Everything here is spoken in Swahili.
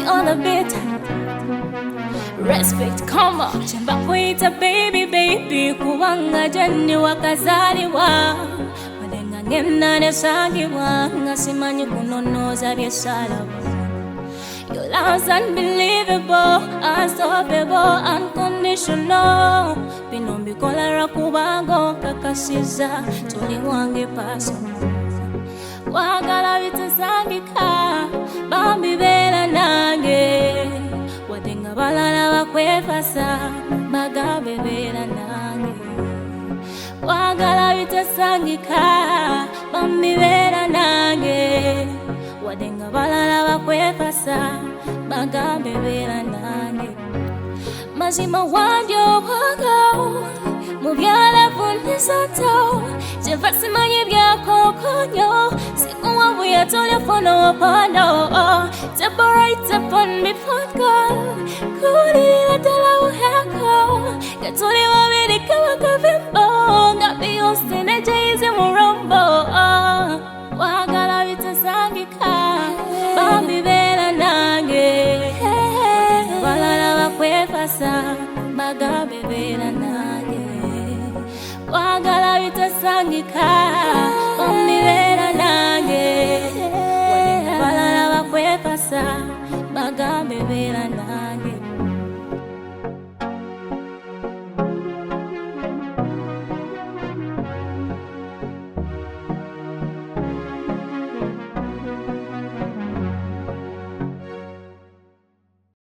on the beat. Respect, come on. Chemba kuita baby, baby. Kuwanga jeni wakazaliwa. Madenga ngena nesangiwa. Ngasimanyi kunonoza byesalawa. Your love's unbelievable, unstoppable, unconditional. Binombi kolara kubango kakasiza. Tuli wange paso. Wagala vitasangika, bambi bela nange. Wadenga balala wakwefasa, magabe bela nange. Wagala vitasangika, bambi bela nange. Wadenga balala wakwefasa, magabe bela nange. Mazima wanjo wagao, mubyala fundisato. Jefasi manye byako konyo. Siku wabu ya telefono wapano. Tap right upon me podcast. Kuri atala uheko. Katuli wabidi kawa kavimbo. Ngapi ostine jaizi murombo. Wagala vitasangika, bambi bela nange. Walala wakwefasa, magabe bela nange. Wagala vitasangika, bambi bela nange. Walala wakwefasa, magabe bela nange.